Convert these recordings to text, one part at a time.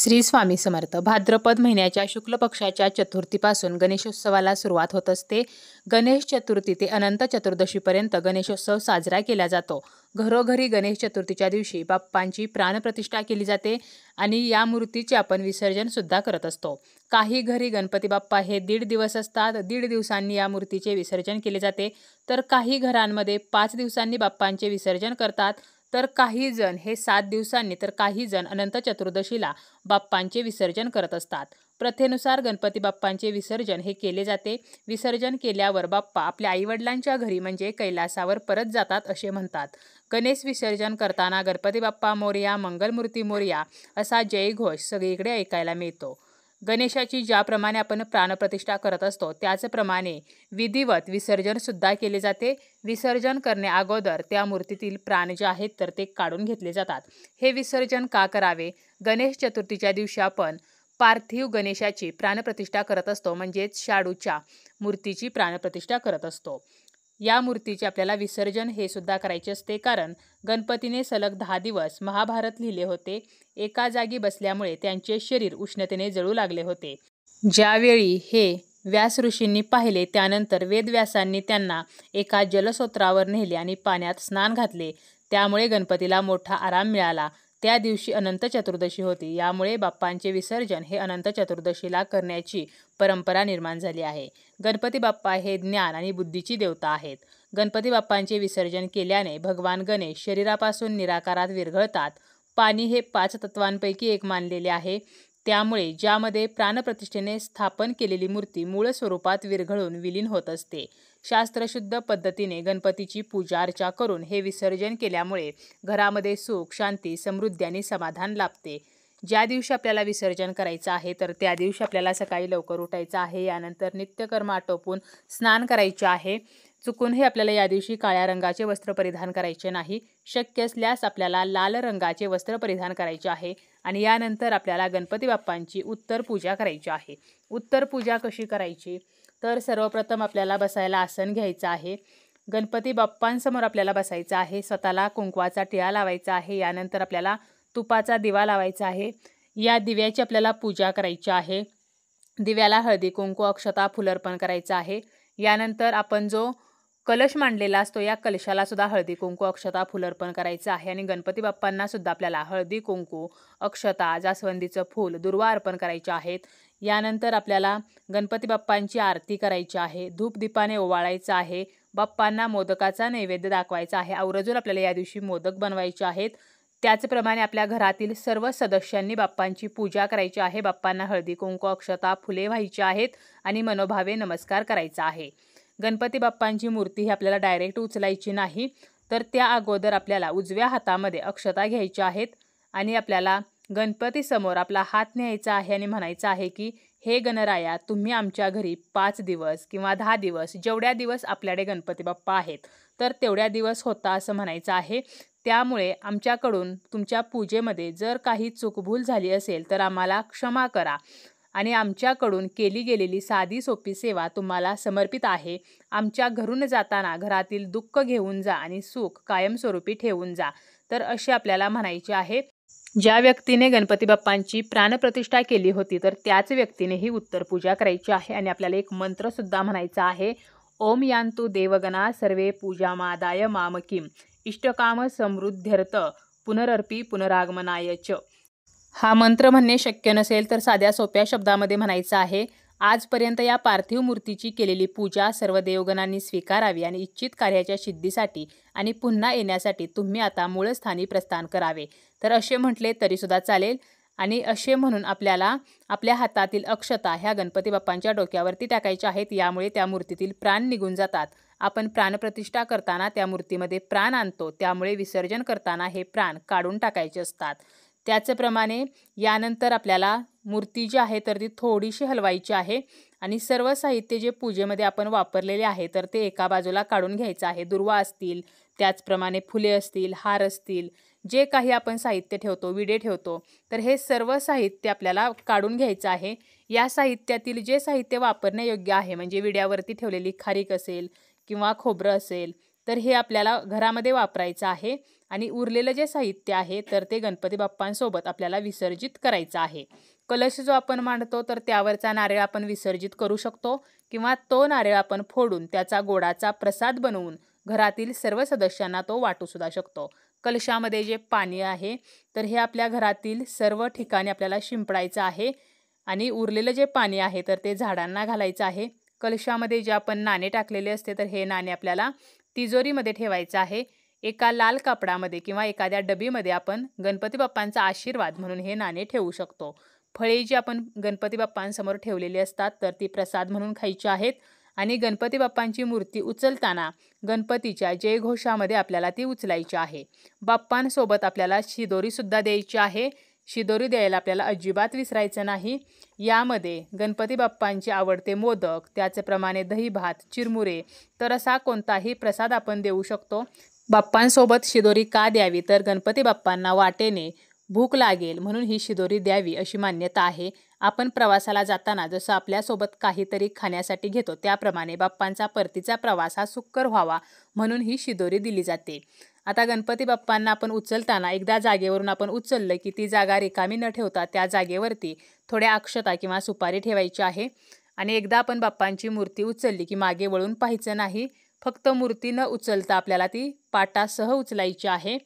श्री स्वामी समर्थ. भाद्रपद महिन्याच्या शुक्ल पक्षाच्या चतुर्थीपासून गणेशोत्सवाला सुरुवात होत असते. गणेश चतुर्थी ते अनंत चतुर्दशीपर्यंत गणेशोत्सव साजरा केला जातो. घरोघरी गणेश चतुर्थीच्या दिवशी बाप्पांची प्राणप्रतिष्ठा केली जाते आणि या मूर्तीचे आपण विसर्जन सुद्धा करत असतो. काही घरी गणपती बाप्पा हे 1.5 दिवस असतात. 1.5 दिवसांनी या मूर्तीचे विसर्जन केले जाते. तर काही घरांमध्ये 5 दिवसांनी बाप्पांचे विसर्जन करतात. तर काही जण हे 7 दिवसांनी, तर काही जण अनंत चतुर्दशीला बाप्पांचे विसर्जन करत असतात. प्रथेनुसार गणपती बाप्पांचे विसर्जन हे केले जाते. विसर्जन केल्यावर बाप्पा आपल्या आईवडिलांच्या घरी म्हणजे कैलासावर परत जातात असे म्हणतात. गणेश विसर्जन करताना गणपती बाप्पा मोरया, मंगलमूर्ती मोरया असा जयघोष सगळीकडे ऐकायला मिळतो. गणेशाची ज्याप्रमाणे आपण प्राणप्रतिष्ठा करत असतो त्याचप्रमाणे विधिवत विसर्जन सुद्धा केले जाते. विसर्जन करण्या अगोदर त्या मूर्तीतील प्राण जे आहेत तर ते काढून घेतले जातात. हे विसर्जन का करावे? गणेश चतुर्थीच्या दिवशी आपण पार्थिव गणेशाची प्राणप्रतिष्ठा करत असतो, म्हणजेच शाडूच्या मूर्तीची प्राणप्रतिष्ठा करत असतो. या मूर्तीचे आपल्याला विसर्जन हे सुद्धा करायचे असते, कारण गणपतीने सलग 10 दिवस महाभारत लिहिले होते. एका जागी बसल्यामुळे त्यांचे शरीर उष्णतेने जळू लागले होते. ज्यावेळी हे व्यास ऋषींनी पाहिले त्यानंतर वेदव्यासांनी त्यांना एका जलस्रोतावर नेले आणि पाण्यात स्नान घातले. त्यामुळे गणपतीला मोठा आराम मिळाला. त्या दिवशी अनंत चतुर्दशी होती. यामुळे बाप्पांचे विसर्जन हे अनंत चतुर्दशीला करण्याची परंपरा निर्माण झाली आहे. गणपती बाप्पा हे ज्ञान आणि बुद्धीची देवता आहेत. गणपती बाप्पांचे विसर्जन केल्याने भगवान गणेश शरीरापासून निराकारात विरघळतात. पाणी हे 5 तत्वांपैकी एक मानलेले आहे. त्यामुळे ज्यामध्ये प्राणप्रतिष्ठेने स्थापन केलेली मूर्ती मूळ स्वरूपात विरघळून विलीन होत असते. शास्त्रशुद्ध पद्धतीने गणपतीची पूजा अर्चा करून हे विसर्जन केल्यामुळे घरामध्ये सुख, शांती, समृद्धी आणि समाधान लाभते. ज्या दिवशी आपल्याला विसर्जन करायचं आहे तर त्या दिवशी आपल्याला सकाळी लवकर उठायचं आहे. यानंतर नित्यकर्म आटोपून स्नान करायचे आहे. चुकूनही आपल्याला या दिवशी काळ्या रंगाचे वस्त्र परिधान करायचे नाही. शक्य असल्यास आपल्याला लाल रंगाचे वस्त्र परिधान करायचे आहे. आणि यानंतर आपल्याला गणपती बाप्पांची उत्तर पूजा करायची आहे. उत्तर पूजा कशी करायची? तर सर्वप्रथम आपल्याला बसायला आसन घ्यायचं आहे. गणपती बाप्पांसमोर आपल्याला बसायचं आहे. स्वतःला कुंकवाचा टिळा लावायचा आहे. यानंतर आपल्याला तुपाचा दिवा लावायचा आहे. या दिव्याची आपल्याला पूजा करायची आहे. दिव्याला हळदी कुंकू, अक्षता, फुल अर्पण करायचं आहे. यानंतर आपण जो कलश मांडलेला असतो या कलशाला सुद्धा हळदी कुंकू, अक्षता, फुल अर्पण करायचं आहे. आणि गणपती बाप्पांना सुद्धा आपल्याला हळदी कुंकू, अक्षता, जास्वंदीचं फूल, दुर्वा अर्पण करायचे आहेत. यानंतर आपल्याला गणपती बाप्पांची आरती करायची आहे. धूप दीपाने ओवाळायचं आहे. बाप्पांना मोदकाचा नैवेद्य दाखवायचा आहे. आवर्जून आपल्याला या दिवशी मोदक बनवायचे आहेत. त्याचप्रमाणे आपल्या घरातील सर्व सदस्यांनी बाप्पांची पूजा करायची आहे. बाप्पांना हळदी कुंकू, अक्षता, फुले व्हायची आहेत आणि मनोभावे नमस्कार करायचा आहे. गणपती बाप्पांची मूर्ती ही आपल्याला डायरेक्ट उचलायची नाही, तर त्या अगोदर आपल्याला उजव्या हातामध्ये अक्षता घ्यायच्या आहेत आणि आपल्याला गणपती समोर आपला हात न्यायचा आहे आणि म्हणायचं आहे की हे गणराया, तुम्ही आमच्या घरी 5 दिवस किंवा 10 दिवस, जेवढ्या दिवस आपल्याकडे गणपती बाप्पा आहेत तर तेवढ्या दिवस होता असं म्हणायचं आहे. त्यामुळे आमच्याकडून तुमच्या पूजेमध्ये जर काही चूकभूल झाली असेल तर आम्हाला क्षमा करा आणि आमच्याकडून केली गेलेली साधी सोपी सेवा तुम्हाला समर्पित आहे. आमच्या घरून जाताना घरातील दुःख घेऊन जा आणि सुख कायमस्वरूपी ठेवून जा. तर असे आपल्याला म्हणायचे आहे. ज्या व्यक्तीने गणपती बाप्पांची प्राणप्रतिष्ठा केली होती तर त्याच व्यक्तीने ही उत्तर पूजा करायची आहे. आणि आपल्याला एक मंत्र सुद्धा म्हणायचा आहे. ओम यान्तु देवगणा सर्वे पूजामादाय मामकीम इष्टकाम समृद्ध्यर्थ पुनरर्पी पुनरागमनाय च. हा मंत्र म्हणणे शक्य नसेल तर साध्या सोप्या शब्दामध्ये म्हणायचा आहे. आजपर्यंत या पार्थिव मूर्तीची केलेली पूजा सर्व देवगणांनी स्वीकारावी आणि इच्छित कार्याच्या सिद्धीसाठी आणि पुन्हा येण्यासाठी तुम्ही आता मूळ स्थानी प्रस्थान करावे. तर असे म्हटले तरी सुद्धा चालेल. आणि असे म्हणून आपल्याला आपल्या हातातील अक्षता ह्या गणपती बाप्पांच्या डोक्यावरती टाकायच्या आहेत. यामुळे त्या मूर्तीतील प्राण निघून जातात. आपण प्राणप्रतिष्ठा करताना त्या मूर्तीमध्ये प्राण आणतो, त्यामुळे विसर्जन करताना हे प्राण काढून टाकायचे असतात. त्याचप्रमाणे यानंतर आपल्याला मूर्ती जी आहे तर ती थोडीशी हलवायची आहे आणि सर्व साहित्य जे पूजेमध्ये आपण वापरलेले आहे तर ते एका बाजूला काढून घ्यायचं आहे. दुर्वा असतील, त्याचप्रमाणे फुले असतील, हार असतील, जे काही आपण साहित्य ठेवतो, विडे ठेवतो, तर हे सर्व साहित्य आपल्याला काढून घ्यायचं आहे. या साहित्यातील जे साहित्य वापरण्यायोग्य आहे, म्हणजे विड्यावरती ठेवलेली खारीक असेल किंवा खोबरं असेल तर हे आपल्याला घरामध्ये वापरायचं आहे आणि उरलेलं जे साहित्य आहे तर ते गणपती बाप्पांसोबत आपल्याला विसर्जित करायचं आहे. कलश जो आपण मांडतो तर त्यावरचा नारळ आपण विसर्जित करू शकतो किंवा तो नारळ आपण फोडून त्याचा गोडाचा प्रसाद बनवून घरातील सर्व सदस्यांना तो वाटू सुद्धा शकतो. कलशामध्ये जे पाणी आहे तर हे आपल्या घरातील सर्व ठिकाणी आपल्याला शिंपडायचं आहे आणि उरलेलं जे पाणी आहे तर ते झाडांना घालायचं आहे. कलशामध्ये जे आपण नाणे टाकलेले असते तर हे नाणे आपल्याला तिजोरीमध्ये ठेवायचं आहे. एका लाल कापडामध्ये किंवा एखाद्या डबीमध्ये आपण गणपती बाप्पांचा आशीर्वाद म्हणून हे नाणे ठेवू शकतो. फळे जी आपण गणपती बाप्पांसमोर ठेवलेली असतात तर ती प्रसाद म्हणून खायची आहेत आणि गणपती बाप्पांची मूर्ती उचलताना गणपतीच्या जयघोषामध्ये आपल्याला ती उचलायची आहे. बाप्पांसोबत आपल्याला शिदोरी सुद्धा द्यायची आहे. शिदोरी द्यायला आपल्याला अजिबात विसरायचं नाही. यामध्ये गणपती बाप्पांचे आवडते मोदक, त्याचप्रमाणे दही भात, चिरमुरे तर असा कोणताही प्रसाद आपण देऊ शकतो. बाप्पांसोबत शिदोरी का द्यावी तर गणपती बाप्पांना वाटेने भूक लागेल म्हणून ही शिदोरी द्यावी अशी मान्यता आहे. आपण प्रवासाला जाताना जसं आपल्यासोबत काहीतरी खाण्यासाठी घेतो त्याप्रमाणे बाप्पांचा परतीचा प्रवास हा सुकर व्हावा म्हणून ही शिदोरी दिली जाते. आता गणपती बाप्पांना आपण उचलताना एकदा जागेवरून आपण उचललं की ती जागा रिकामी न ठेवता त्या जागेवरती थोड्या अक्षता किंवा सुपारी ठेवायची आहे आणि एकदा आपण बाप्पांची मूर्ती उचलली की मागे वळून पाहायचं नाही. फक्त मूर्ती न उचलता आपल्याला ती पाटासह उचलायची आहे.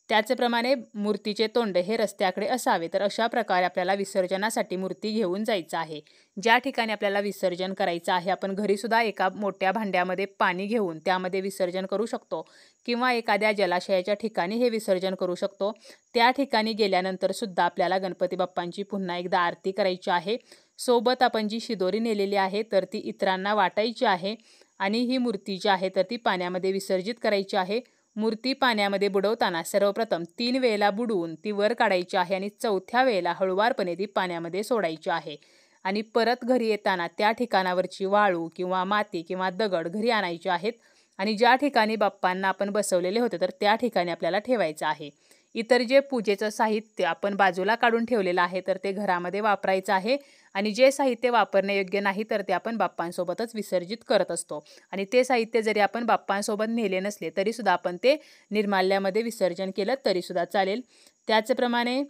त्याचप्रमाणे मूर्तीचे तोंड हे रस्त्याकडे असावे. तर अशा प्रकारे आपल्याला विसर्जनासाठी मूर्ती घेऊन जायचं आहे. ज्या ठिकाणी आपल्याला विसर्जन करायचं आहे आपण घरीसुद्धा एका मोठ्या भांड्यामध्ये पाणी घेऊन त्यामध्ये विसर्जन करू शकतो किंवा एखाद्या जलाशयाच्या ठिकाणी हे विसर्जन करू शकतो. त्या ठिकाणी गेल्यानंतर सुद्धा आपल्याला गणपती बाप्पांची पुन्हा एकदा आरती करायची आहे. सोबत आपण जी शिदोरी नेलेली आहे तर ती इतरांना वाटायची आहे आणि ही मूर्ती जी आहे तर ती पाण्यामध्ये विसर्जित करायची आहे. मूर्ती पाण्यामध्ये बुडवताना सर्वप्रथम 3 वेळेला बुडवून ती वर काढायची आहे आणि 4थ्या वेळेला हळुवारपणे ती पाण्यामध्ये सोडायची आहे आणि परत घरी येताना त्या ठिकाणावरची वाळू किंवा माती किंवा दगड घरी आणायचे आहेत आणि ज्या ठिकाणी बाप्पांना आपण बसवलेले होते तर त्या ठिकाणी आपल्याला ठेवायचं आहे. इतर जे पूजेचं साहित्य आपण बाजूला काढून ठेवलेलं आहे तर ते घरामध्ये वापरायचं आहे आणि जे साहित्य वापरण्यायोग्य नाही तर ते आपण बाप्पांसोबतच विसर्जित करत असतो आणि ते साहित्य जरी आपण बाप्पांसोबत नेले नसले तरीसुद्धा आपण ते निर्माल्यामध्ये विसर्जन केलं तरीसुद्धा चालेल. त्याचप्रमाणे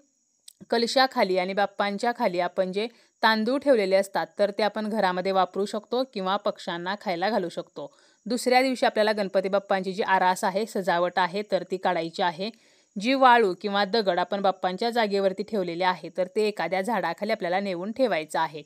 कलशाखाली आणि बाप्पांच्या खाली आपण जे तांदूळ ठेवलेले असतात तर ते आपण घरामध्ये वापरू शकतो किंवा पक्ष्यांना खायला घालू शकतो. दुसऱ्या दिवशी आपल्याला गणपती बाप्पांची जी आरास आहे, सजावट आहे तर ती काढायची आहे. जी वाळू किंवा दगड आपण बाप्पांच्या जागेवरती ठेवलेले आहे तर ते एखाद्या झाडाखाली आपल्याला नेऊन ठेवायचं आहे.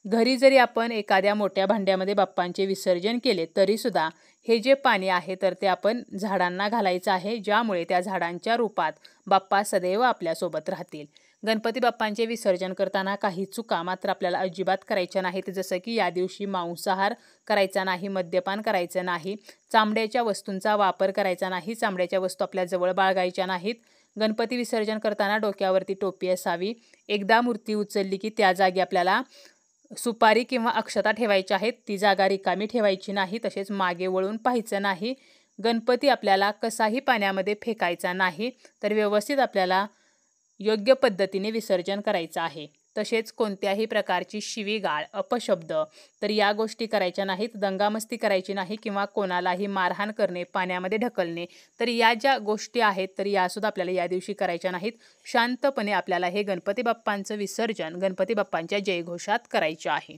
घरी जरी आपण एखाद्या मोठ्या भांड्यामध्ये बाप्पांचे विसर्जन केले तरीसुद्धा हे जे पाणी आहे तर ते आपण झाडांना घालायचं आहे, ज्यामुळे त्या झाडांच्या रूपात बाप्पा सदैव आपल्यासोबत राहतील. गणपती बाप्पांचे विसर्जन करताना काही चुका मात्र आपल्याला अजिबात करायच्या नाहीत. जसं की या दिवशी मांसाहार करायचा नाही, मद्यपान करायचं नाही, चामड्याच्या वस्तूंचा वापर करायचा नाही, चामड्याच्या वस्तू आपल्या जवळ बाळगायच्या नाहीत. गणपती विसर्जन करताना डोक्यावरती टोपी असावी. एकदा मूर्ती उचलली की त्या जागी आपल्याला सुपारी किंवा अक्षता ठेवायच्या आहेत. ती जागा रिकामी ठेवायची नाही. तसेच मागे वळून पाहायचं नाही. गणपती आपल्याला कसाही पाण्यामध्ये फेकायचा नाही तर व्यवस्थित आपल्याला योग्य पद्धतीने विसर्जन करायचं आहे. तसेच कोणत्याही प्रकारची शिवीगाळ, अपशब्द तर या गोष्टी करायच्या नाहीत. दंगामस्ती करायची नाही किंवा कोणालाही मारहाण करणे, पाण्यामध्ये ढकलणे तर या ज्या गोष्टी आहेत तर यासुद्धा आपल्याला या दिवशी करायच्या नाहीत. शांतपणे आपल्याला हे गणपती बाप्पांचं विसर्जन गणपती बाप्पांच्या जयघोषात करायचे आहे.